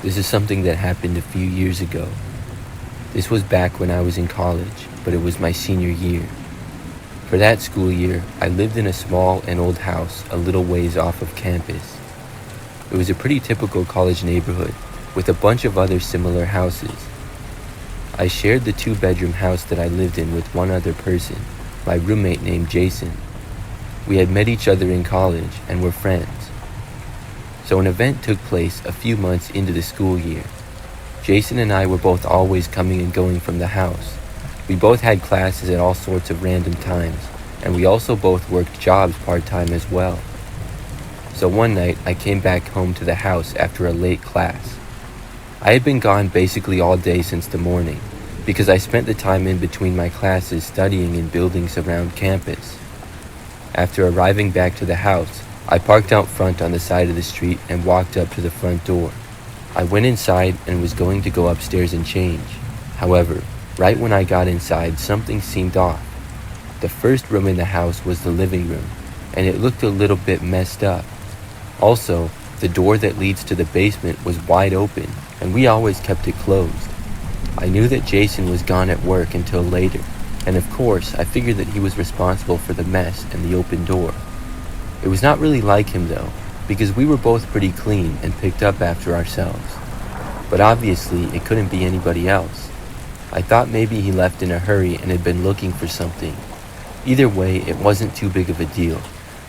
This is something that happened a few years ago. This was back when I was in college, but it was my senior year. For that school year, I lived in a small and old house a little ways off of campus. It was a pretty typical college neighborhood with a bunch of other similar houses. I shared the 2-bedroom house that I lived in with one other person, my roommate named Jason. We had met each other in college and were friends. So an event took place a few months into the school year. Jason and I were both always coming and going from the house. We both had classes at all sorts of random times, and we also both worked jobs part-time as well. So one night, I came back home to the house after a late class. I had been gone basically all day since the morning, because I spent the time in between my classes studying in buildings around campus. After arriving back to the house, I parked out front on the side of the street and walked up to the front door. I went inside and was going to go upstairs and change. However, right when I got inside, something seemed off. The first room in the house was the living room, and it looked a little bit messed up. Also, the door that leads to the basement was wide open, and we always kept it closed. I knew that Jason was gone at work until later, and of course, I figured that he was responsible for the mess and the open door. It was not really like him though, because we were both pretty clean and picked up after ourselves. But obviously, it couldn't be anybody else. I thought maybe he left in a hurry and had been looking for something. Either way, it wasn't too big of a deal.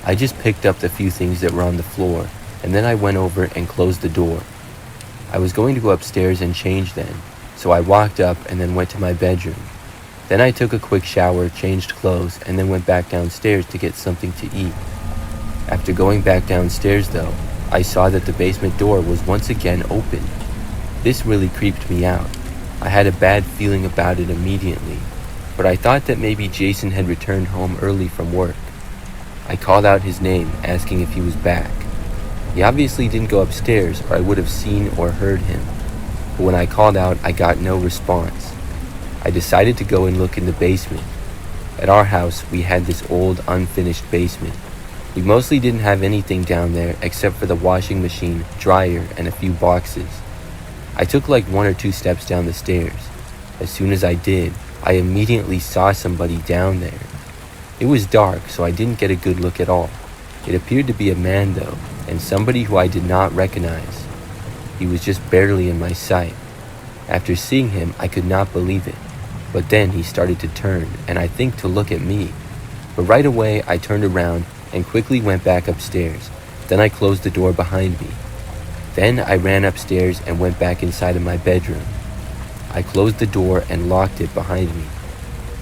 I just picked up the few things that were on the floor, and then I went over and closed the door. I was going to go upstairs and change then, so I walked up and then went to my bedroom. Then I took a quick shower, changed clothes, and then went back downstairs to get something to eat. After going back downstairs though, I saw that the basement door was once again open. This really creeped me out. I had a bad feeling about it immediately, but I thought that maybe Jason had returned home early from work. I called out his name, asking if he was back. He obviously didn't go upstairs, or I would have seen or heard him. But when I called out, I got no response. I decided to go and look in the basement. At our house, we had this old, unfinished basement. We mostly didn't have anything down there except for the washing machine, dryer, and a few boxes. I took like 1 or 2 steps down the stairs. As soon as I did, I immediately saw somebody down there. It was dark, so I didn't get a good look at all. It appeared to be a man though, and somebody who I did not recognize. He was just barely in my sight. After seeing him, I could not believe it. But then he started to turn, and I think to look at me. But right away, I turned around and quickly went back upstairs. Then I closed the door behind me. Then I ran upstairs and went back inside of my bedroom. I closed the door and locked it behind me.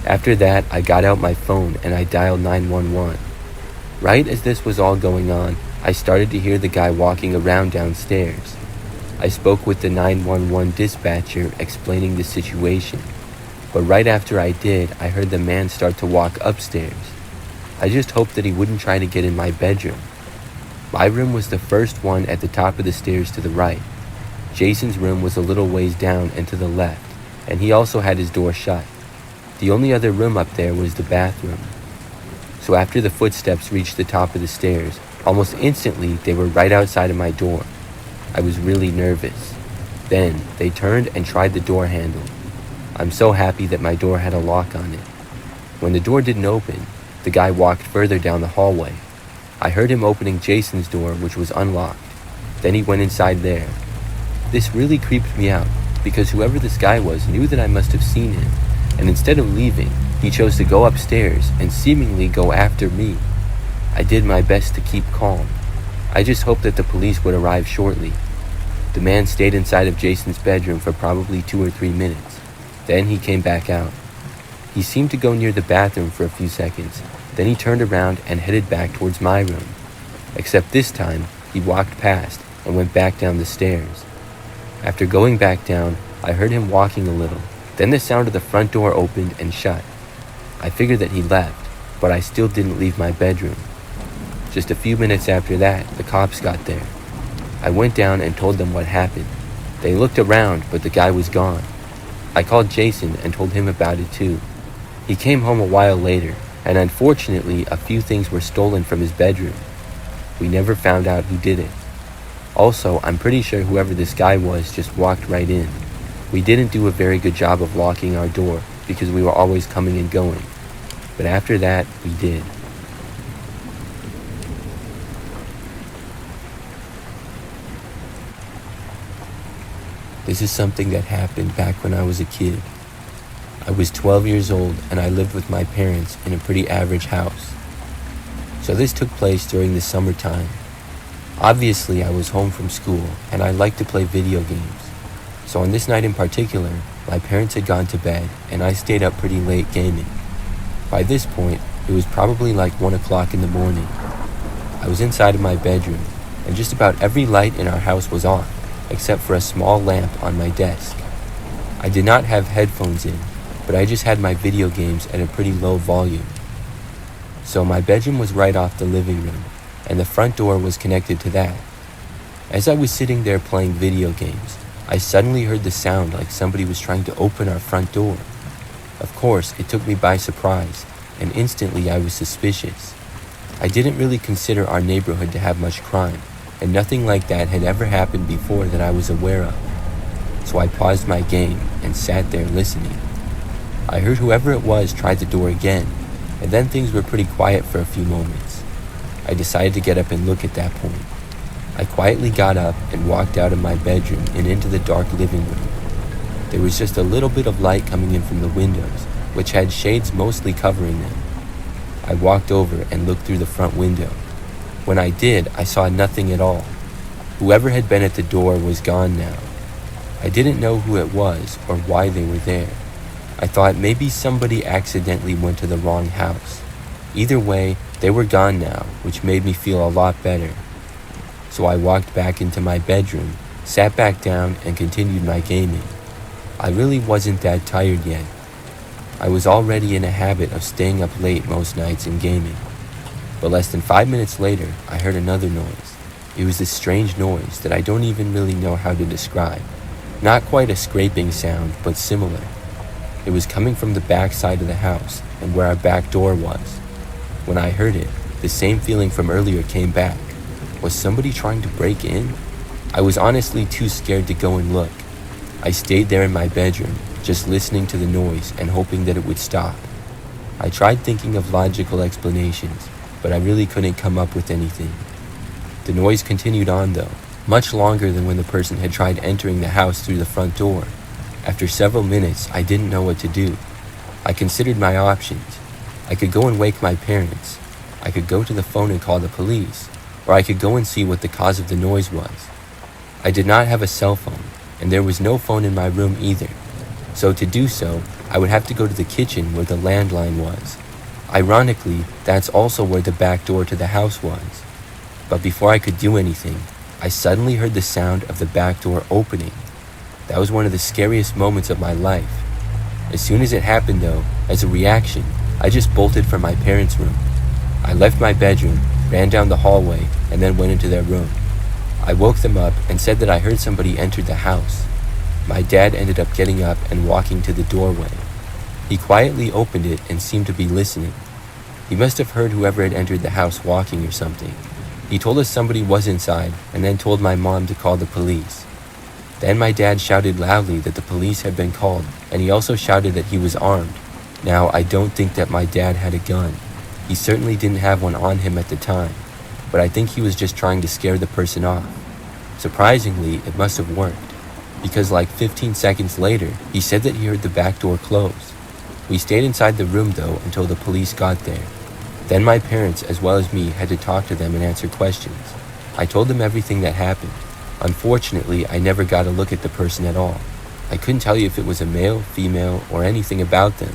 After that, I got out my phone and I dialed 911. Right as this was all going on, I started to hear the guy walking around downstairs. I spoke with the 911 dispatcher explaining the situation. But right after I did, I heard the man start to walk upstairs. I just hoped that he wouldn't try to get in my bedroom. My room was the first one at the top of the stairs to the right. Jason's room was a little ways down and to the left, and he also had his door shut. The only other room up there was the bathroom. So after the footsteps reached the top of the stairs, almost instantly they were right outside of my door. I was really nervous. Then they turned and tried the door handle. I'm so happy that my door had a lock on it. When the door didn't open, the guy walked further down the hallway. I heard him opening Jason's door, which was unlocked. Then he went inside there. This really creeped me out, because whoever this guy was knew that I must have seen him, and instead of leaving, he chose to go upstairs and seemingly go after me. I did my best to keep calm. I just hoped that the police would arrive shortly. The man stayed inside of Jason's bedroom for probably 2 or 3 minutes. Then he came back out. He seemed to go near the bathroom for a few seconds. Then he turned around and headed back towards my room. Except this time, he walked past and went back down the stairs. After going back down, I heard him walking a little. Then the sound of the front door opened and shut. I figured that he left, but I still didn't leave my bedroom. Just a few minutes after that, the cops got there. I went down and told them what happened. They looked around, but the guy was gone. I called Jason and told him about it too. He came home a while later, and unfortunately, a few things were stolen from his bedroom. We never found out who did it. Also, I'm pretty sure whoever this guy was just walked right in. We didn't do a very good job of locking our door because we were always coming and going. But after that, we did. This is something that happened back when I was a kid. I was 12 years old and I lived with my parents in a pretty average house. So this took place during the summertime. Obviously, I was home from school and I liked to play video games. So on this night in particular, my parents had gone to bed and I stayed up pretty late gaming. By this point, it was probably like 1 o'clock in the morning. I was inside of my bedroom and just about every light in our house was on, except for a small lamp on my desk. I did not have headphones in, but I just had my video games at a pretty low volume. So my bedroom was right off the living room, and the front door was connected to that. As I was sitting there playing video games, I suddenly heard the sound like somebody was trying to open our front door. Of course, it took me by surprise, and instantly I was suspicious. I didn't really consider our neighborhood to have much crime, and nothing like that had ever happened before that I was aware of. So I paused my game and sat there listening. I heard whoever it was try the door again, and then things were pretty quiet for a few moments. I decided to get up and look at that point. I quietly got up and walked out of my bedroom and into the dark living room. There was just a little bit of light coming in from the windows, which had shades mostly covering them. I walked over and looked through the front window. When I did, I saw nothing at all. Whoever had been at the door was gone now. I didn't know who it was or why they were there. I thought maybe somebody accidentally went to the wrong house. Either way, they were gone now, which made me feel a lot better. So I walked back into my bedroom, sat back down, and continued my gaming. I really wasn't that tired yet. I was already in a habit of staying up late most nights and gaming. But less than 5 minutes later, I heard another noise. It was this strange noise that I don't even really know how to describe. Not quite a scraping sound, but similar. It was coming from the back side of the house and where our back door was. When I heard it, the same feeling from earlier came back. Was somebody trying to break in? I was honestly too scared to go and look. I stayed there in my bedroom, just listening to the noise and hoping that it would stop. I tried thinking of logical explanations, but I really couldn't come up with anything. The noise continued on though, much longer than when the person had tried entering the house through the front door. After several minutes, I didn't know what to do. I considered my options. I could go and wake my parents. I could go to the phone and call the police, or I could go and see what the cause of the noise was. I did not have a cell phone, and there was no phone in my room either. So to do so, I would have to go to the kitchen where the landline was. Ironically, that's also where the back door to the house was. But before I could do anything, I suddenly heard the sound of the back door opening. That was one of the scariest moments of my life. As soon as it happened though, as a reaction, I just bolted from my parents' room. I left my bedroom, ran down the hallway, and then went into their room. I woke them up and said that I heard somebody entered the house. My dad ended up getting up and walking to the doorway. He quietly opened it and seemed to be listening. He must have heard whoever had entered the house walking or something. He told us somebody was inside and then told my mom to call the police. Then my dad shouted loudly that the police had been called, and he also shouted that he was armed. Now, I don't think that my dad had a gun. He certainly didn't have one on him at the time, but I think he was just trying to scare the person off. Surprisingly, it must have worked, because like 15 seconds later, he said that he heard the back door close. We stayed inside the room though until the police got there. Then my parents, as well as me, had to talk to them and answer questions. I told them everything that happened. Unfortunately, I never got a look at the person at all. I couldn't tell you if it was a male, female, or anything about them.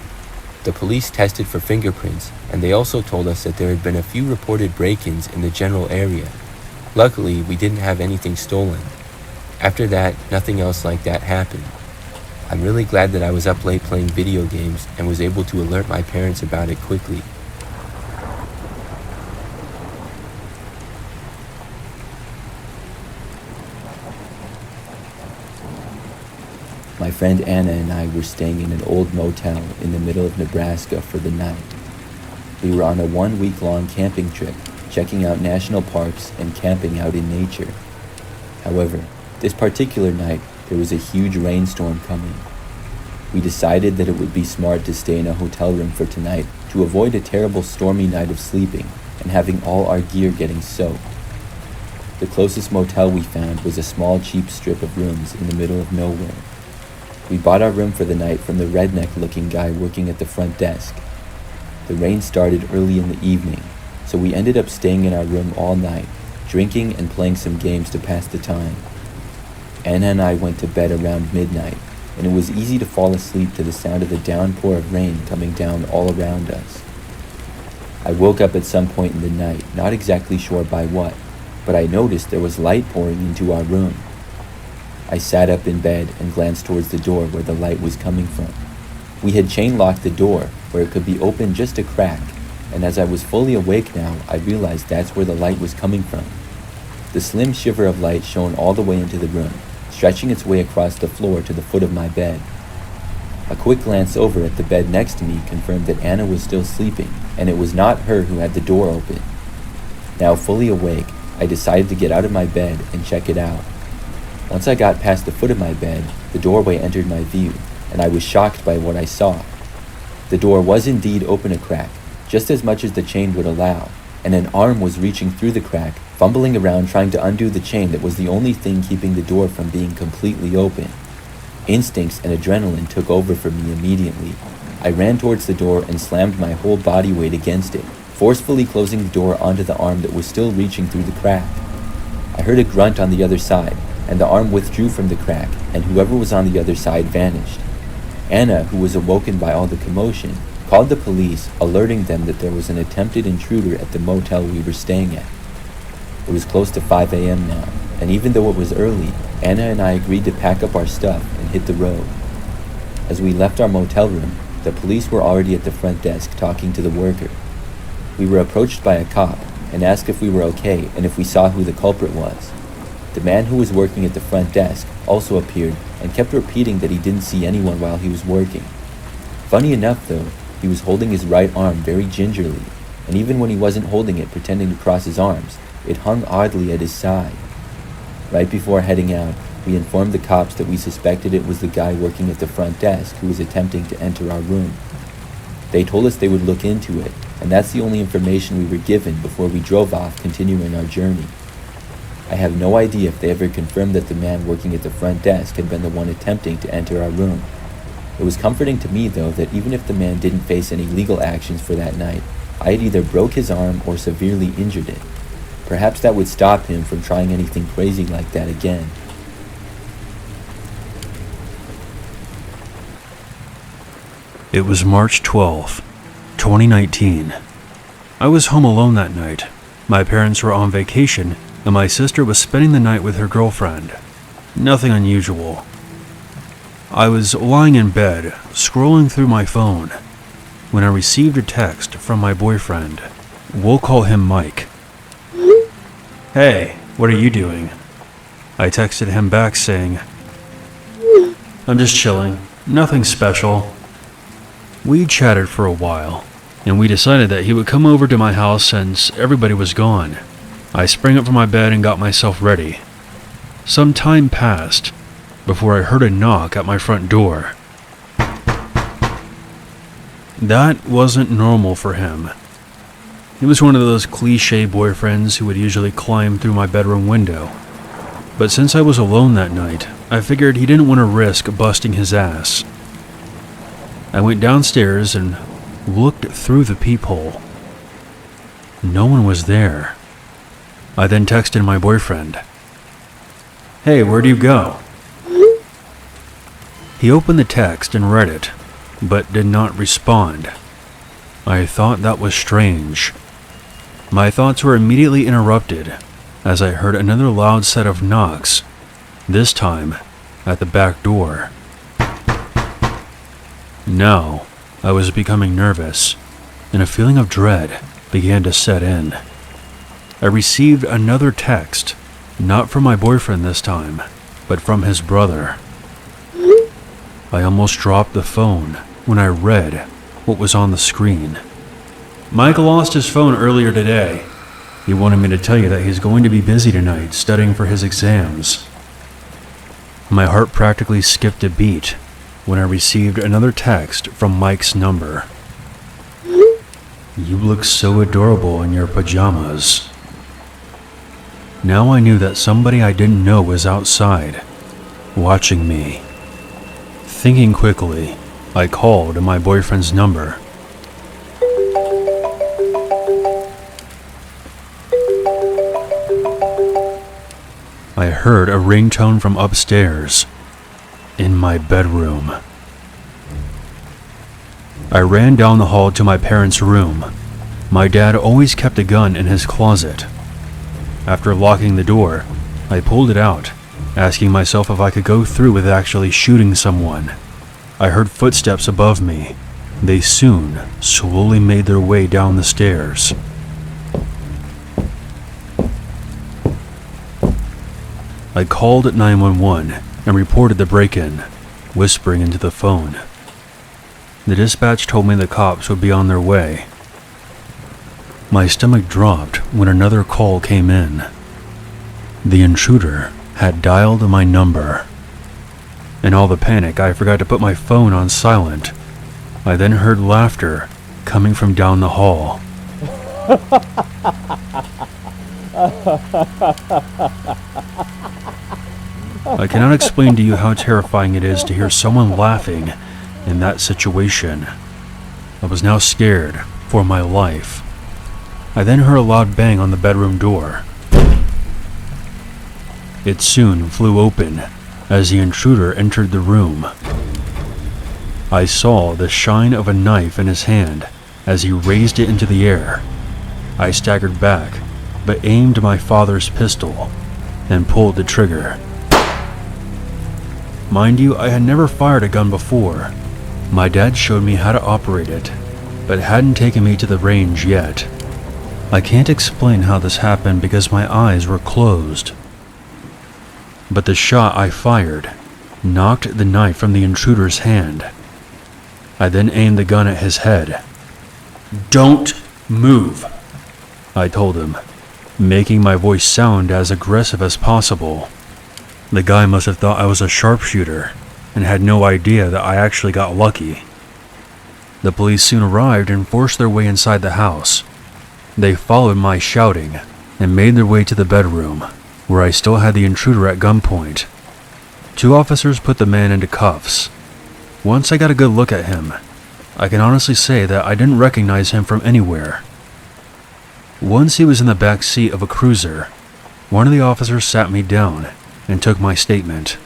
The police tested for fingerprints, and they also told us that there had been a few reported break-ins in the general area. Luckily, we didn't have anything stolen. After that, nothing else like that happened. I'm really glad that I was up late playing video games and was able to alert my parents about it quickly. My friend Anna and I were staying in an old motel in the middle of Nebraska for the night. We were on a 1-week-long camping trip, checking out national parks and camping out in nature. However, this particular night, there was a huge rainstorm coming. We decided that it would be smart to stay in a hotel room for tonight to avoid a terrible stormy night of sleeping and having all our gear getting soaked. The closest motel we found was a small cheap strip of rooms in the middle of nowhere. We bought our room for the night from the redneck-looking guy working at the front desk. The rain started early in the evening, so we ended up staying in our room all night, drinking and playing some games to pass the time. Anna and I went to bed around midnight, and it was easy to fall asleep to the sound of the downpour of rain coming down all around us. I woke up at some point in the night, not exactly sure by what, but I noticed there was light pouring into our room. I sat up in bed and glanced towards the door where the light was coming from. We had chain-locked the door where it could be opened just a crack, and as I was fully awake now, I realized that's where the light was coming from. The slim shiver of light shone all the way into the room, stretching its way across the floor to the foot of my bed. A quick glance over at the bed next to me confirmed that Anna was still sleeping, and it was not her who had the door open. Now fully awake, I decided to get out of my bed and check it out. Once I got past the foot of my bed, the doorway entered my view, and I was shocked by what I saw. The door was indeed open a crack, just as much as the chain would allow, and an arm was reaching through the crack, fumbling around trying to undo the chain that was the only thing keeping the door from being completely open. Instincts and adrenaline took over for me immediately. I ran towards the door and slammed my whole body weight against it, forcefully closing the door onto the arm that was still reaching through the crack. I heard a grunt on the other side, and the arm withdrew from the crack, and whoever was on the other side vanished. Anna, who was awoken by all the commotion, called the police, alerting them that there was an attempted intruder at the motel we were staying at. It was close to 5 a.m. now, and even though it was early, Anna and I agreed to pack up our stuff and hit the road. As we left our motel room, the police were already at the front desk talking to the worker. We were approached by a cop and asked if we were okay and if we saw who the culprit was. The man who was working at the front desk also appeared and kept repeating that he didn't see anyone while he was working. Funny enough though, he was holding his right arm very gingerly, and even when he wasn't holding it pretending to cross his arms, it hung oddly at his side. Right before heading out, we informed the cops that we suspected it was the guy working at the front desk who was attempting to enter our room. They told us they would look into it, and that's the only information we were given before we drove off, continuing our journey. I have no idea if they ever confirmed that the man working at the front desk had been the one attempting to enter our room. It was comforting to me, though, that even if the man didn't face any legal actions for that night, I had either broke his arm or severely injured it. Perhaps that would stop him from trying anything crazy like that again. It was March 12, 2019. I was home alone that night. My parents were on vacation, and my sister was spending the night with her girlfriend. Nothing unusual. I was lying in bed, scrolling through my phone, when I received a text from my boyfriend. We'll call him Mike. "Hey, what are you doing?" I texted him back saying, "I'm just chilling, nothing special." We chatted for a while, and we decided that he would come over to my house since everybody was gone. I sprang up from my bed and got myself ready. Some time passed before I heard a knock at my front door. That wasn't normal for him. He was one of those cliche boyfriends who would usually climb through my bedroom window. But since I was alone that night, I figured he didn't want to risk busting his ass. I went downstairs and looked through the peephole. No one was there. I then texted my boyfriend, "Hey, where do you go?" He opened the text and read it, but did not respond. I thought that was strange. My thoughts were immediately interrupted as I heard another loud set of knocks, this time at the back door. Now, I was becoming nervous, and a feeling of dread began to set in. I received another text, not from my boyfriend this time, but from his brother. I almost dropped the phone when I read what was on the screen. "Mike lost his phone earlier today. He wanted me to tell you that he's going to be busy tonight studying for his exams. My heart practically skipped a beat when I received another text from Mike's number. You look so adorable in your pajamas. Now I knew that somebody I didn't know was outside, watching me. Thinking quickly, I called my boyfriend's number. I heard a ringtone from upstairs, in my bedroom. I ran down the hall to my parents' room. My dad always kept a gun in his closet. After locking the door, I pulled it out, asking myself if I could go through with actually shooting someone. I heard footsteps above me. They soon slowly made their way down the stairs. I called 911 and reported the break-in, whispering into the phone. The dispatch told me the cops would be on their way. My stomach dropped when another call came in. The intruder had dialed my number. In all the panic, I forgot to put my phone on silent. I then heard laughter coming from down the hall. I cannot explain to you how terrifying it is to hear someone laughing in that situation. I was now scared for my life. I then heard a loud bang on the bedroom door. It soon flew open as the intruder entered the room. I saw the shine of a knife in his hand as he raised it into the air. I staggered back, but aimed my father's pistol and pulled the trigger. Mind you, I had never fired a gun before. My dad showed me how to operate it, but hadn't taken me to the range yet. I can't explain how this happened because my eyes were closed. But the shot I fired knocked the knife from the intruder's hand. I then aimed the gun at his head. "Don't move," I told him, making my voice sound as aggressive as possible. The guy must have thought I was a sharpshooter and had no idea that I actually got lucky. The police soon arrived and forced their way inside the house. They followed my shouting and made their way to the bedroom, where I still had the intruder at gunpoint. 2 officers put the man into cuffs. Once I got a good look at him, I can honestly say that I didn't recognize him from anywhere. Once he was in the back seat of a cruiser, one of the officers sat me down and took my statement.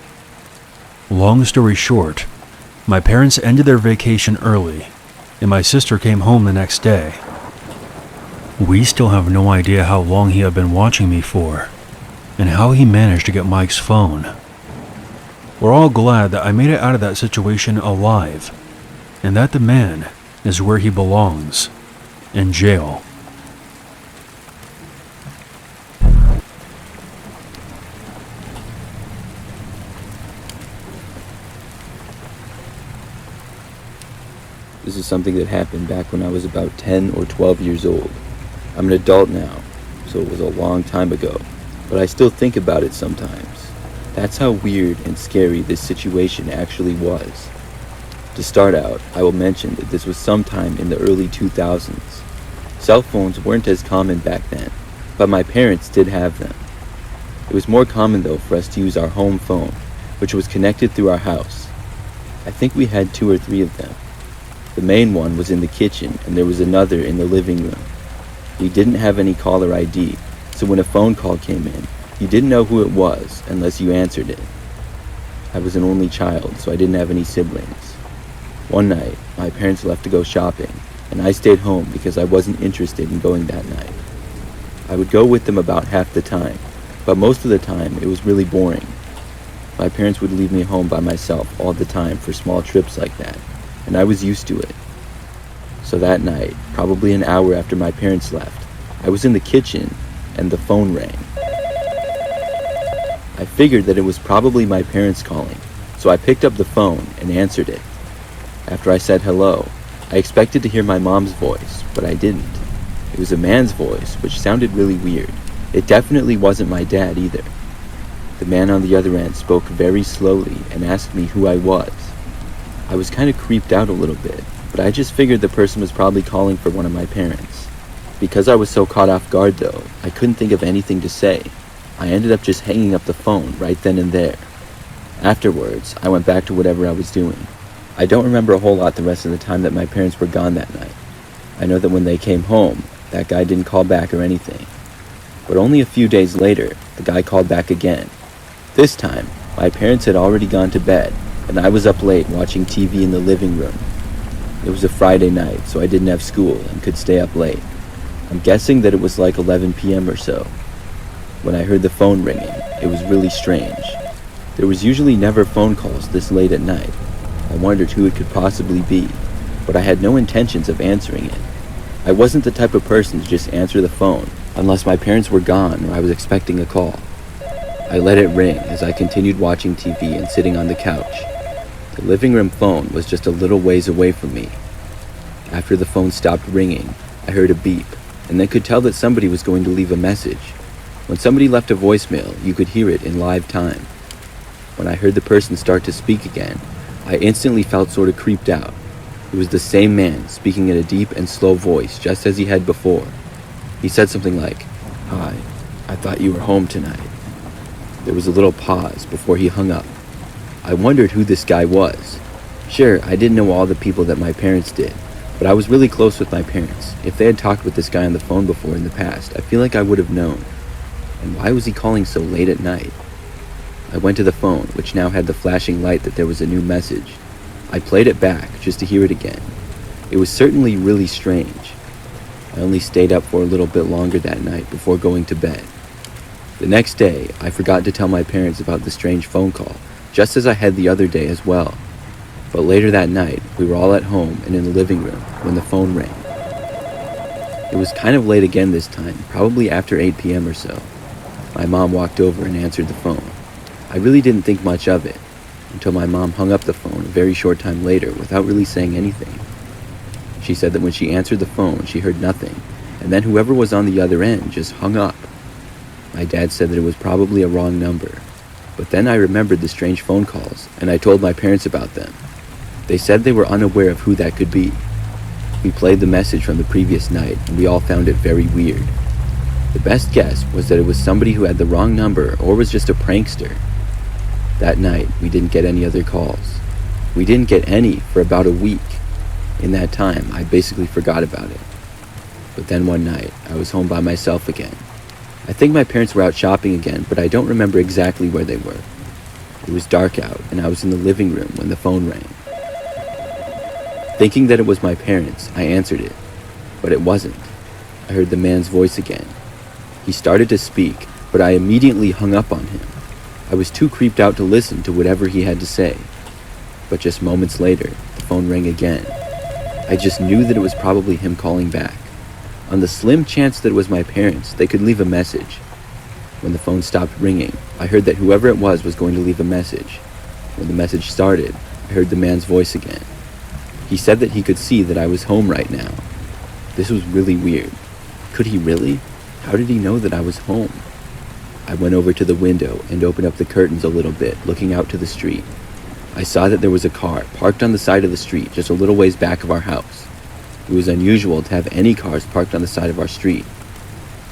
Long story short, my parents ended their vacation early, and my sister came home the next day. We still have no idea how long he had been watching me for, and how he managed to get Mike's phone. We're all glad that I made it out of that situation alive, and that the man is where he belongs, in jail. This is something that happened back when I was about 10 or 12 years old. I'm an adult now, so it was a long time ago, but I still think about it sometimes. That's how weird and scary this situation actually was. To start out, I will mention that this was sometime in the early 2000s. Cell phones weren't as common back then, but my parents did have them. It was more common though for us to use our home phone, which was connected through our house. I think we had 2 or 3 of them. The main one was in the kitchen, and there was another in the living room. We didn't have any caller ID, so when a phone call came in, you didn't know who it was unless you answered it. I was an only child, so I didn't have any siblings. One night, my parents left to go shopping, and I stayed home because I wasn't interested in going that night. I would go with them about half the time, but most of the time it was really boring. My parents would leave me home by myself all the time for small trips like that, and I was used to it. So that night, probably an hour after my parents left, I was in the kitchen and the phone rang. I figured that it was probably my parents calling, so I picked up the phone and answered it. After I said hello, I expected to hear my mom's voice, but I didn't. It was a man's voice, which sounded really weird. It definitely wasn't my dad either. The man on the other end spoke very slowly and asked me who I was. I was kind of creeped out a little bit, but I just figured the person was probably calling for one of my parents. Because I was so caught off guard though, I couldn't think of anything to say. I ended up just hanging up the phone right then and there. Afterwards, I went back to whatever I was doing. I don't remember a whole lot the rest of the time that my parents were gone that night. I know that when they came home, that guy didn't call back or anything. But only a few days later, the guy called back again. This time, my parents had already gone to bed, and I was up late watching TV in the living room. It was a Friday night, so I didn't have school and could stay up late. I'm guessing that it was like 11 p.m. or so. When I heard the phone ringing, it was really strange. There was usually never phone calls this late at night. I wondered who it could possibly be, but I had no intentions of answering it. I wasn't the type of person to just answer the phone unless my parents were gone or I was expecting a call. I let it ring as I continued watching TV and sitting on the couch. The living room phone was just a little ways away from me. After the phone stopped ringing, I heard a beep, and then could tell that somebody was going to leave a message. When somebody left a voicemail, you could hear it in live time. When I heard the person start to speak again, I instantly felt sort of creeped out. It was the same man speaking in a deep and slow voice just as he had before. He said something like, "Hi, I thought you were home tonight." There was a little pause before he hung up. I wondered who this guy was. Sure, I didn't know all the people that my parents did, but I was really close with my parents. If they had talked with this guy on the phone before in the past, I feel like I would have known. And why was he calling so late at night? I went to the phone, which now had the flashing light that there was a new message. I played it back just to hear it again. It was certainly really strange. I only stayed up for a little bit longer that night before going to bed. The next day, I forgot to tell my parents about the strange phone call, just as I had the other day as well. But later that night, we were all at home and in the living room when the phone rang. It was kind of late again this time, probably after 8 p.m. or so. My mom walked over and answered the phone. I really didn't think much of it, until my mom hung up the phone a very short time later without really saying anything. She said that when she answered the phone, she heard nothing, and then whoever was on the other end just hung up. My dad said that it was probably a wrong number, but then I remembered the strange phone calls, and I told my parents about them. They said they were unaware of who that could be. We played the message from the previous night, and we all found it very weird. The best guess was that it was somebody who had the wrong number or was just a prankster. That night, we didn't get any other calls. We didn't get any for about a week. In that time, I basically forgot about it. But then one night, I was home by myself again. I think my parents were out shopping again, but I don't remember exactly where they were. It was dark out, and I was in the living room when the phone rang. Thinking that it was my parents, I answered it, but it wasn't. I heard the man's voice again. He started to speak, but I immediately hung up on him. I was too creeped out to listen to whatever he had to say. But just moments later, the phone rang again. I just knew that it was probably him calling back. On the slim chance that it was my parents, they could leave a message. When the phone stopped ringing, I heard that whoever it was going to leave a message. When the message started, I heard the man's voice again. He said that he could see that I was home right now. This was really weird. Could he really? How did he know that I was home? I went over to the window and opened up the curtains a little bit, looking out to the street. I saw that there was a car parked on the side of the street just a little ways back of our house. It was unusual to have any cars parked on the side of our street.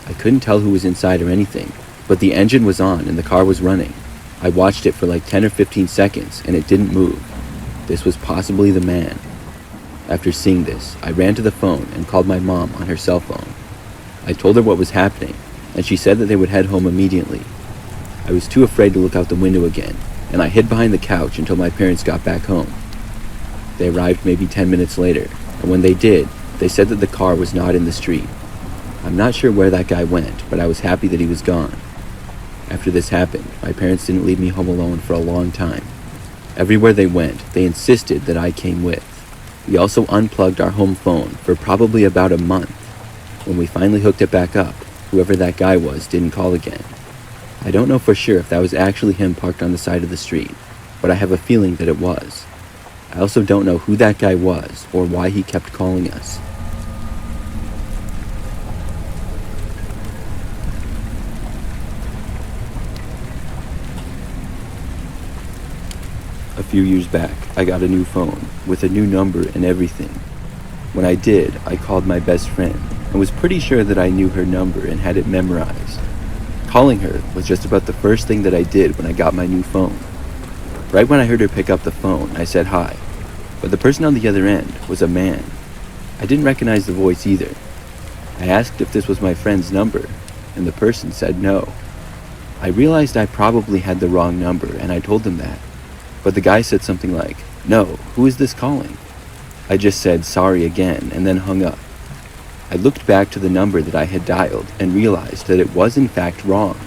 I couldn't tell who was inside or anything, but the engine was on and the car was running. I watched it for like 10 or 15 seconds and it didn't move. This was possibly the man. After seeing this, I ran to the phone and called my mom on her cell phone. I told her what was happening, and she said that they would head home immediately. I was too afraid to look out the window again, and I hid behind the couch until my parents got back home. They arrived maybe 10 minutes later, and when they did, they said that the car was not in the street. I'm not sure where that guy went, but I was happy that he was gone. After this happened, my parents didn't leave me home alone for a long time. Everywhere they went, they insisted that I came with. We also unplugged our home phone for probably about a month. When we finally hooked it back up, whoever that guy was didn't call again. I don't know for sure if that was actually him parked on the side of the street, but I have a feeling that it was. I also don't know who that guy was or why he kept calling us. A few years back, I got a new phone with a new number and everything. When I did, I called my best friend and was pretty sure that I knew her number and had it memorized. Calling her was just about the first thing that I did when I got my new phone. Right when I heard her pick up the phone, I said hi, but the person on the other end was a man. I didn't recognize the voice either. I asked if this was my friend's number, and the person said no. I realized I probably had the wrong number, and I told them that. But the guy said something like, "No, who is this calling?" I just said sorry again, and then hung up. I looked back to the number that I had dialed and realized that it was in fact wrong.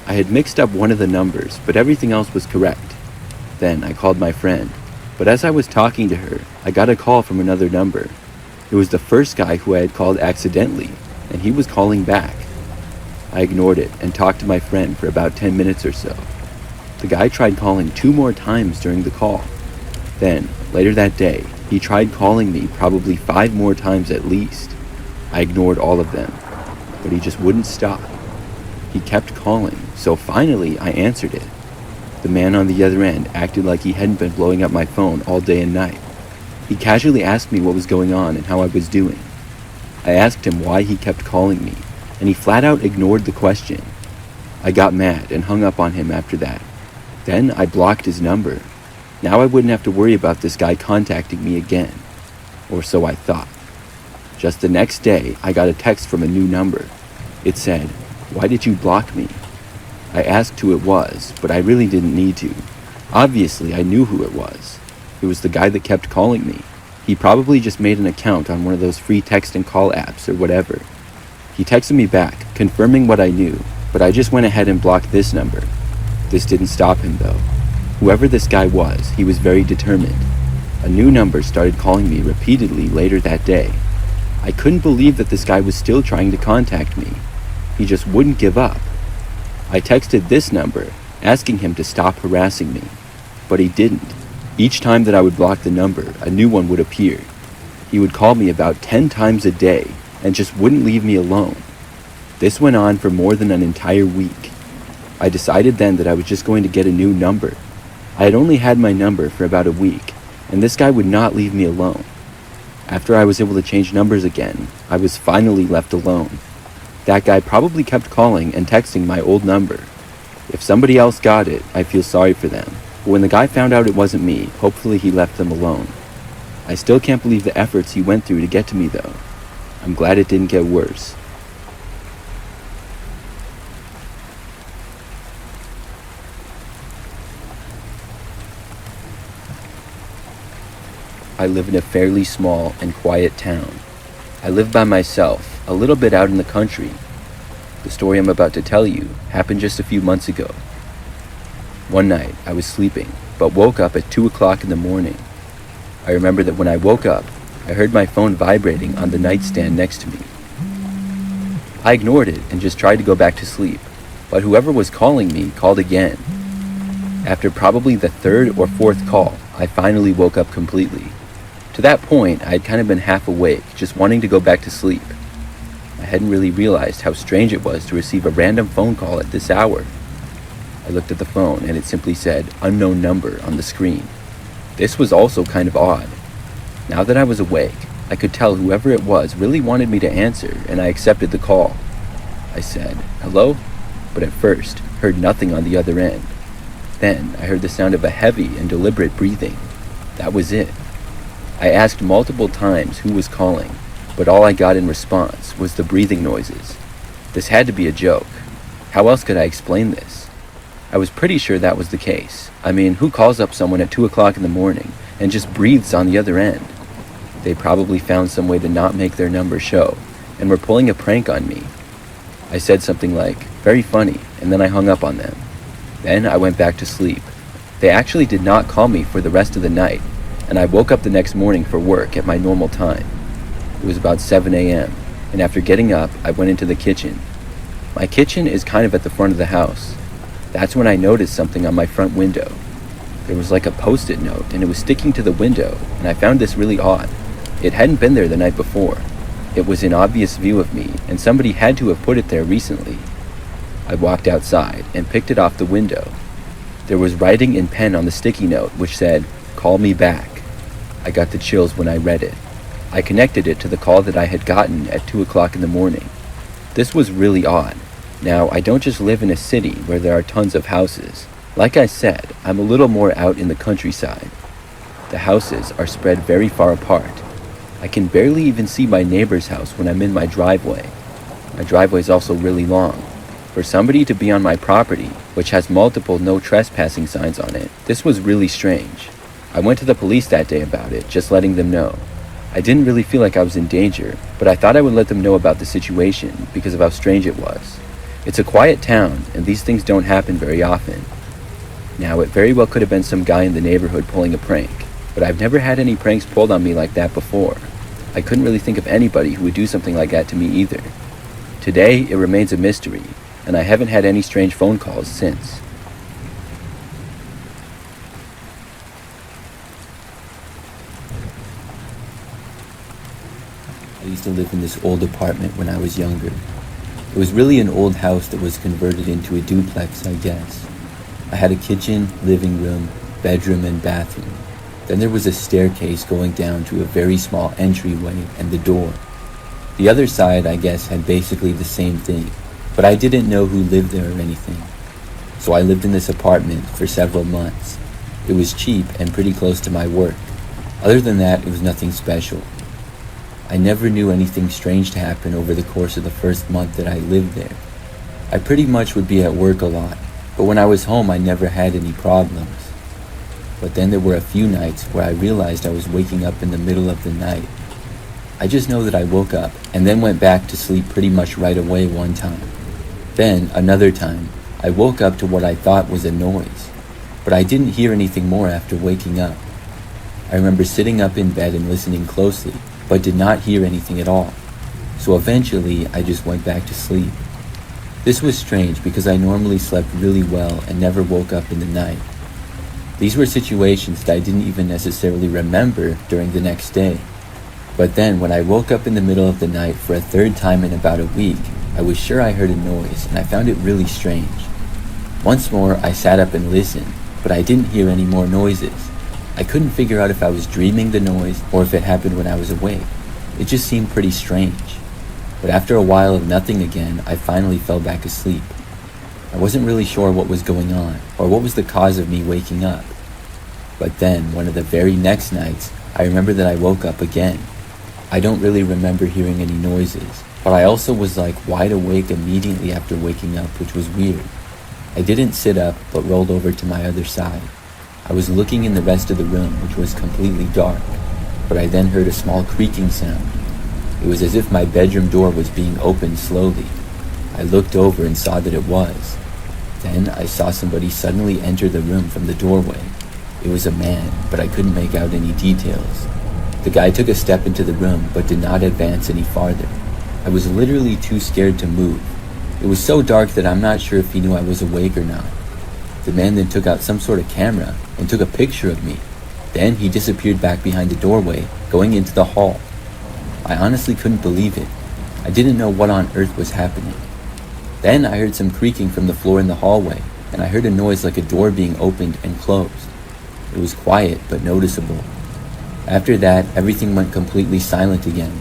I had mixed up one of the numbers, but everything else was correct. Then I called my friend, but as I was talking to her, I got a call from another number. It was the first guy who I had called accidentally, and he was calling back. I ignored it and talked to my friend for about 10 minutes or so. The guy tried calling 2 more times during the call. Then, later that day, he tried calling me probably 5 more times at least. I ignored all of them, but he just wouldn't stop. He kept calling, so finally I answered it. The man on the other end acted like he hadn't been blowing up my phone all day and night. He casually asked me what was going on and how I was doing. I asked him why he kept calling me, and he flat out ignored the question. I got mad and hung up on him after that. Then I blocked his number. Now I wouldn't have to worry about this guy contacting me again. Or so I thought. Just the next day, I got a text from a new number. It said, "Why did you block me?" I asked who it was, but I really didn't need to. Obviously, I knew who it was. It was the guy that kept calling me. He probably just made an account on one of those free text and call apps or whatever. He texted me back, confirming what I knew, but I just went ahead and blocked this number. This didn't stop him though. Whoever this guy was, he was very determined. A new number started calling me repeatedly later that day. I couldn't believe that this guy was still trying to contact me. He just wouldn't give up. I texted this number, asking him to stop harassing me, but he didn't. Each time that I would block the number, a new one would appear. He would call me about 10 times a day and just wouldn't leave me alone. This went on for more than an entire week. I decided then that I was just going to get a new number. I had only had my number for about a week, and this guy would not leave me alone. After I was able to change numbers again, I was finally left alone. That guy probably kept calling and texting my old number. If somebody else got it, I feel sorry for them. But when the guy found out it wasn't me, hopefully he left them alone. I still can't believe the efforts he went through to get to me though. I'm glad it didn't get worse. I live in a fairly small and quiet town. I live by myself, a little bit out in the country. The story I'm about to tell you happened just a few months ago. One night, I was sleeping, but woke up at 2 o'clock in the morning. I remember that when I woke up, I heard my phone vibrating on the nightstand next to me. I ignored it and just tried to go back to sleep, but whoever was calling me called again. After probably the 3rd or 4th call, I finally woke up completely. To that point, I had kind of been half awake, just wanting to go back to sleep. I hadn't really realized how strange it was to receive a random phone call at this hour. I looked at the phone and it simply said, "Unknown number" on the screen. This was also kind of odd. Now that I was awake, I could tell whoever it was really wanted me to answer, and I accepted the call. I said, "Hello?" but at first heard nothing on the other end. Then I heard the sound of a heavy and deliberate breathing. That was it. I asked multiple times who was calling, but all I got in response was the breathing noises. This had to be a joke. How else could I explain this? I was pretty sure that was the case. I mean, who calls up someone at 2 o'clock in the morning and just breathes on the other end? They probably found some way to not make their number show and were pulling a prank on me. I said something like, "Very funny," and then I hung up on them. Then I went back to sleep. They actually did not call me for the rest of the night, and I woke up the next morning for work at my normal time. It was about 7 a.m., and after getting up, I went into the kitchen. My kitchen is kind of at the front of the house. That's when I noticed something on my front window. There was like a post-it note, and it was sticking to the window, and I found this really odd. It hadn't been there the night before. It was in obvious view of me, and somebody had to have put it there recently. I walked outside and picked it off the window. There was writing in pen on the sticky note which said, "Call me back." I got the chills when I read it. I connected it to the call that I had gotten at 2 o'clock in the morning. This was really odd. Now, I don't just live in a city where there are tons of houses. Like I said, I'm a little more out in the countryside. The houses are spread very far apart. I can barely even see my neighbor's house when I'm in my driveway. My driveway is also really long. For somebody to be on my property, which has multiple no trespassing signs on it, this was really strange. I went to the police that day about it, just letting them know. I didn't really feel like I was in danger, but I thought I would let them know about the situation because of how strange it was. It's a quiet town, and these things don't happen very often. Now, it very well could have been some guy in the neighborhood pulling a prank, but I've never had any pranks pulled on me like that before. I couldn't really think of anybody who would do something like that to me either. Today, it remains a mystery, and I haven't had any strange phone calls since. I used to live in this old apartment when I was younger. It was really an old house that was converted into a duplex, I guess. I had a kitchen, living room, bedroom, and bathroom. Then there was a staircase going down to a very small entryway and the door. The other side, I guess, had basically the same thing, but I didn't know who lived there or anything. So I lived in this apartment for several months. It was cheap and pretty close to my work. Other than that, it was nothing special. I never knew anything strange to happen over the course of the first month that I lived there. I pretty much would be at work a lot, but when I was home I never had any problems. But then there were a few nights where I realized I was waking up in the middle of the night. I just know that I woke up and then went back to sleep pretty much right away one time. Then, another time, I woke up to what I thought was a noise, but I didn't hear anything more after waking up. I remember sitting up in bed and listening closely, but did not hear anything at all. So eventually, I just went back to sleep. This was strange because I normally slept really well and never woke up in the night. These were situations that I didn't even necessarily remember during the next day. But then when I woke up in the middle of the night for a third time in about a week, I was sure I heard a noise and I found it really strange. Once more, I sat up and listened, but I didn't hear any more noises. I couldn't figure out if I was dreaming the noise or if it happened when I was awake. It just seemed pretty strange. But after a while of nothing again, I finally fell back asleep. I wasn't really sure what was going on or what was the cause of me waking up. But then, one of the very next nights, I remember that I woke up again. I don't really remember hearing any noises, but I also was like wide awake immediately after waking up, which was weird. I didn't sit up, but rolled over to my other side. I was looking in the rest of the room, which was completely dark, but I then heard a small creaking sound. It was as if my bedroom door was being opened slowly. I looked over and saw that it was. Then I saw somebody suddenly enter the room from the doorway. It was a man, but I couldn't make out any details. The guy took a step into the room, but did not advance any farther. I was literally too scared to move. It was so dark that I'm not sure if he knew I was awake or not. The man then took out some sort of camera and took a picture of me. Then he disappeared back behind the doorway, going into the hall. I honestly couldn't believe it. I didn't know what on earth was happening. Then I heard some creaking from the floor in the hallway, and I heard a noise like a door being opened and closed. It was quiet but noticeable. After that, everything went completely silent again.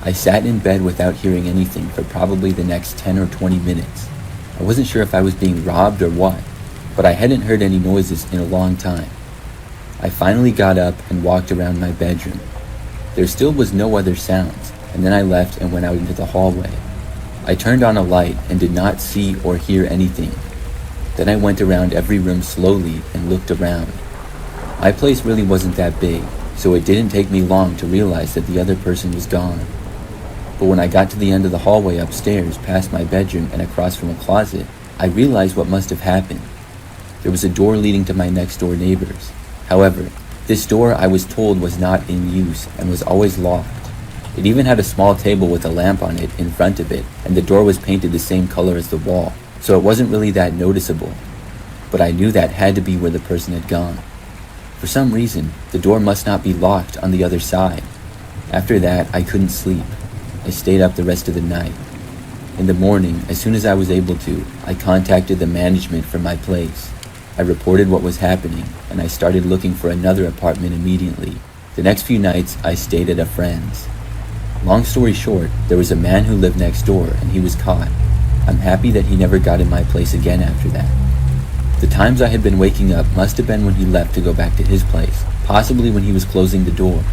I sat in bed without hearing anything for probably the next 10 or 20 minutes. I wasn't sure if I was being robbed or what, but I hadn't heard any noises in a long time. I finally got up and walked around my bedroom. There still was no other sounds, and then I left and went out into the hallway. I turned on a light and did not see or hear anything. Then I went around every room slowly and looked around. My place really wasn't that big, so it didn't take me long to realize that the other person was gone. But when I got to the end of the hallway upstairs, past my bedroom and across from a closet, I realized what must have happened. There was a door leading to my next door neighbors. However, this door I was told was not in use and was always locked. It even had a small table with a lamp on it in front of it, and the door was painted the same color as the wall, so it wasn't really that noticeable. But I knew that had to be where the person had gone. For some reason, the door must not be locked on the other side. After that, I couldn't sleep. I stayed up the rest of the night. In the morning, as soon as I was able to, I contacted the management for my place. I reported what was happening, and I started looking for another apartment immediately. The next few nights, I stayed at a friend's. Long story short, there was a man who lived next door, and he was caught. I'm happy that he never got in my place again after that. The times I had been waking up must have been when he left to go back to his place, possibly when he was closing the door.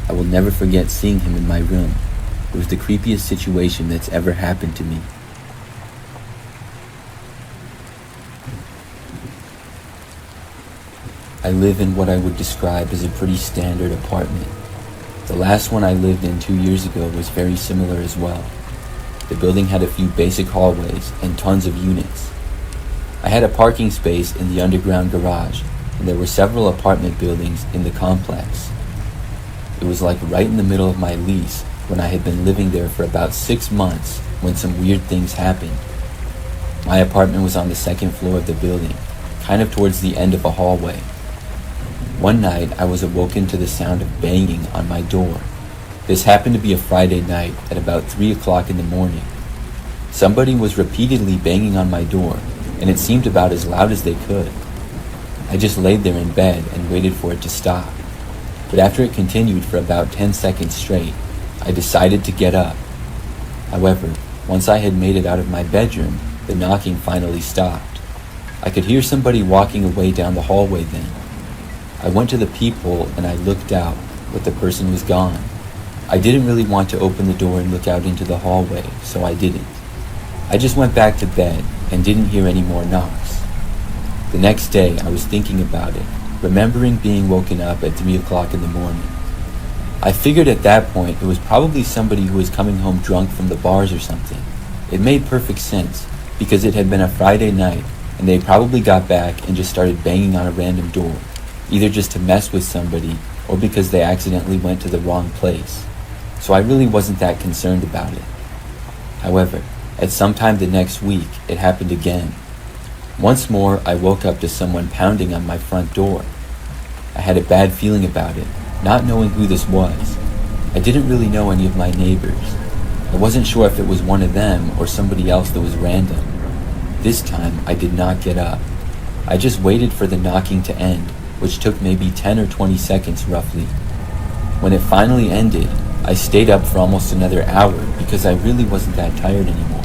I will never forget seeing him in my room. It was the creepiest situation that's ever happened to me. I live in what I would describe as a pretty standard apartment. The last one I lived in 2 years ago was very similar as well. The building had a few basic hallways and tons of units. I had a parking space in the underground garage, and there were several apartment buildings in the complex. It was like right in the middle of my lease when I had been living there for about 6 months when some weird things happened. My apartment was on the second floor of the building, kind of towards the end of a hallway. One night, I was awoken to the sound of banging on my door. This happened to be a Friday night at about 3 o'clock in the morning. Somebody was repeatedly banging on my door, and it seemed about as loud as they could. I just laid there in bed and waited for it to stop. But after it continued for about 10 seconds straight, I decided to get up. However, once I had made it out of my bedroom, the knocking finally stopped. I could hear somebody walking away down the hallway then. I went to the peephole and I looked out, but the person was gone. I didn't really want to open the door and look out into the hallway, so I didn't. I just went back to bed and didn't hear any more knocks. The next day, I was thinking about it, remembering being woken up at 3 o'clock in the morning. I figured at that point it was probably somebody who was coming home drunk from the bars or something. It made perfect sense, because it had been a Friday night, and they probably got back and just started banging on a random door, either just to mess with somebody, or because they accidentally went to the wrong place. So I really wasn't that concerned about it. However, at some time the next week, it happened again. Once more, I woke up to someone pounding on my front door. I had a bad feeling about it, not knowing who this was. I didn't really know any of my neighbors. I wasn't sure if it was one of them or somebody else that was random. This time, I did not get up. I just waited for the knocking to end, which took maybe 10 or 20 seconds roughly. When it finally ended, I stayed up for almost another hour because I really wasn't that tired anymore.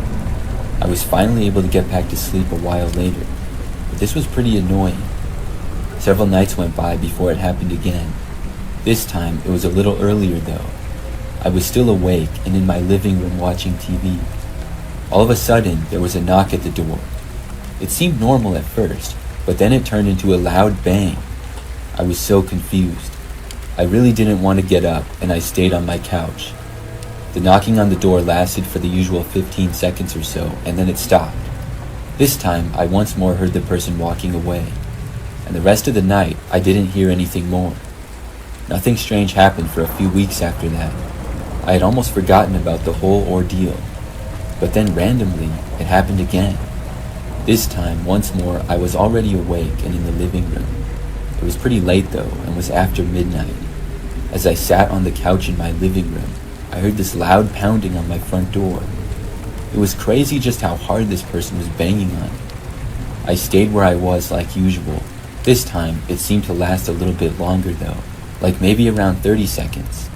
I was finally able to get back to sleep a while later, but this was pretty annoying. Several nights went by before it happened again. This time, it was a little earlier though. I was still awake and in my living room watching TV. All of a sudden, there was a knock at the door. It seemed normal at first, but then it turned into a loud bang. I was so confused. I really didn't want to get up, and I stayed on my couch. The knocking on the door lasted for the usual 15 seconds or so, and then it stopped. This time, I once more heard the person walking away, and the rest of the night, I didn't hear anything more. Nothing strange happened for a few weeks after that. I had almost forgotten about the whole ordeal, but then randomly, it happened again. This time, once more, I was already awake and in the living room. It was pretty late though, and was after midnight. As I sat on the couch in my living room, I heard this loud pounding on my front door. It was crazy just how hard this person was banging on it. I stayed where I was like usual. This time, it seemed to last a little bit longer though, like maybe around 30 seconds.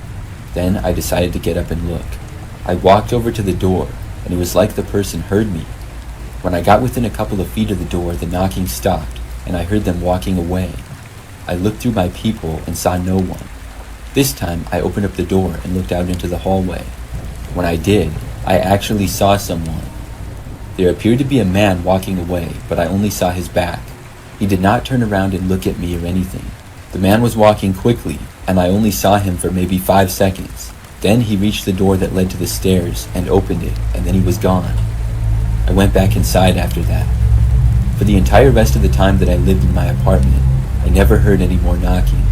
Then I decided to get up and look. I walked over to the door, and it was like the person heard me. When I got within a couple of feet of the door, the knocking stopped, and I heard them walking away. I looked through my peephole and saw no one. This time, I opened up the door and looked out into the hallway. When I did, I actually saw someone. There appeared to be a man walking away, but I only saw his back. He did not turn around and look at me or anything. The man was walking quickly, and I only saw him for maybe 5 seconds. Then he reached the door that led to the stairs and opened it, and then he was gone. I went back inside after that. For the entire rest of the time that I lived in my apartment, I never heard any more knocking.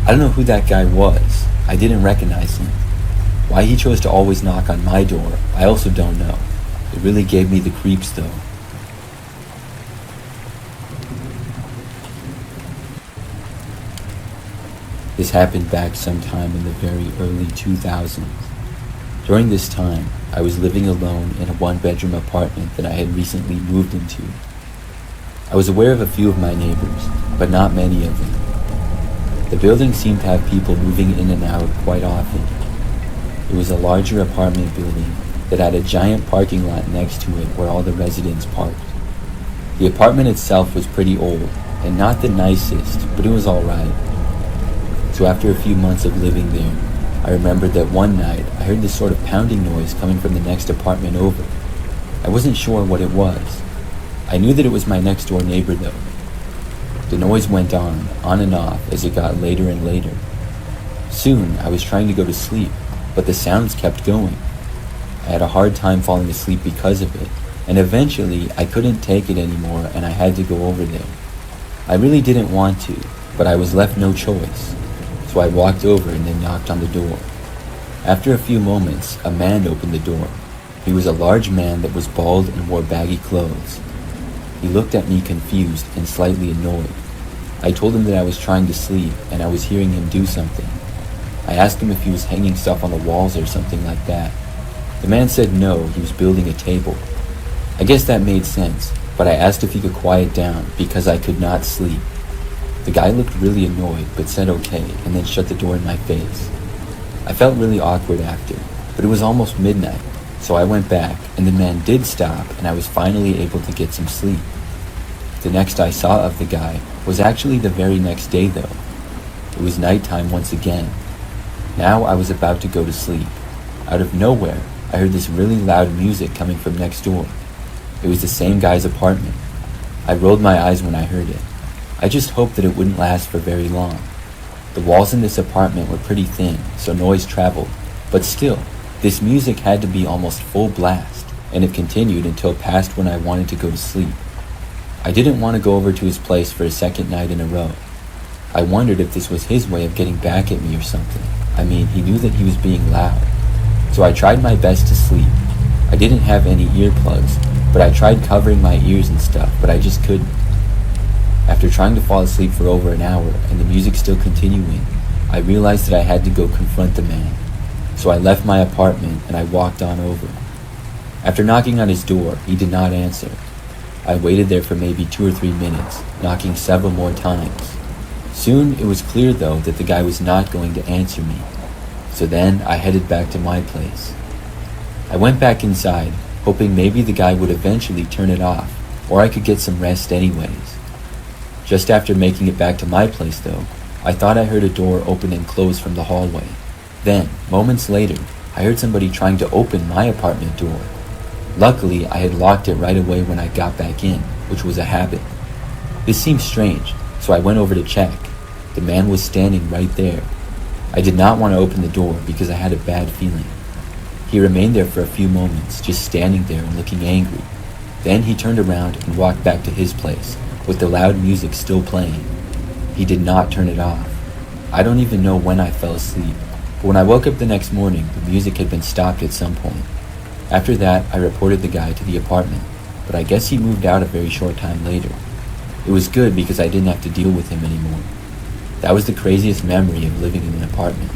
I don't know who that guy was. I didn't recognize him. Why he chose to always knock on my door, I also don't know. It really gave me the creeps though. This happened back sometime in the very early 2000s. During this time, I was living alone in a one-bedroom apartment that I had recently moved into. I was aware of a few of my neighbors, but not many of them. The building seemed to have people moving in and out quite often. It was a larger apartment building that had a giant parking lot next to it where all the residents parked. The apartment itself was pretty old, and not the nicest, but it was alright. So after a few months of living there, I remembered that one night I heard this sort of pounding noise coming from the next apartment over. I wasn't sure what it was. I knew that it was my next door neighbor though. The noise went on and off as it got later and later. Soon I was trying to go to sleep, but the sounds kept going. I had a hard time falling asleep because of it, and eventually I couldn't take it anymore and I had to go over there. I really didn't want to, but I was left no choice. So I walked over and then knocked on the door. After a few moments, a man opened the door. He was a large man that was bald and wore baggy clothes. He looked at me confused and slightly annoyed. I told him that I was trying to sleep and I was hearing him do something. I asked him if he was hanging stuff on the walls or something like that. The man said no, he was building a table. I guess that made sense, but I asked if he could quiet down because I could not sleep. The guy looked really annoyed but said okay and then shut the door in my face. I felt really awkward after, but it was almost midnight, so I went back and the man did stop and I was finally able to get some sleep. The next I saw of the guy was actually the very next day though. It was nighttime once again. Now I was about to go to sleep. Out of nowhere, I heard this really loud music coming from next door. It was the same guy's apartment. I rolled my eyes when I heard it. I just hoped that it wouldn't last for very long. The walls in this apartment were pretty thin, so noise traveled, but still, this music had to be almost full blast, and it continued until past when I wanted to go to sleep. I didn't want to go over to his place for a second night in a row. I wondered if this was his way of getting back at me or something. I mean, he knew that he was being loud. So I tried my best to sleep. I didn't have any earplugs, but I tried covering my ears and stuff, but I just couldn't. After trying to fall asleep for over an hour and the music still continuing, I realized that I had to go confront the man. So I left my apartment and I walked on over. After knocking on his door, he did not answer. I waited there for maybe 2 or 3 minutes, knocking several more times. Soon it was clear though that the guy was not going to answer me. So then I headed back to my place. I went back inside, hoping maybe the guy would eventually turn it off, or I could get some rest anyways. Just after making it back to my place though, I thought I heard a door open and close from the hallway. Then, moments later, I heard somebody trying to open my apartment door. Luckily, I had locked it right away when I got back in, which was a habit. This seemed strange, so I went over to check. The man was standing right there. I did not want to open the door because I had a bad feeling. He remained there for a few moments, just standing there and looking angry. Then he turned around and walked back to his place, with the loud music still playing. He did not turn it off. I don't even know when I fell asleep, but when I woke up the next morning, the music had been stopped at some point. After that, I reported the guy to the apartment, but I guess he moved out a very short time later. It was good because I didn't have to deal with him anymore. That was the craziest memory of living in an apartment.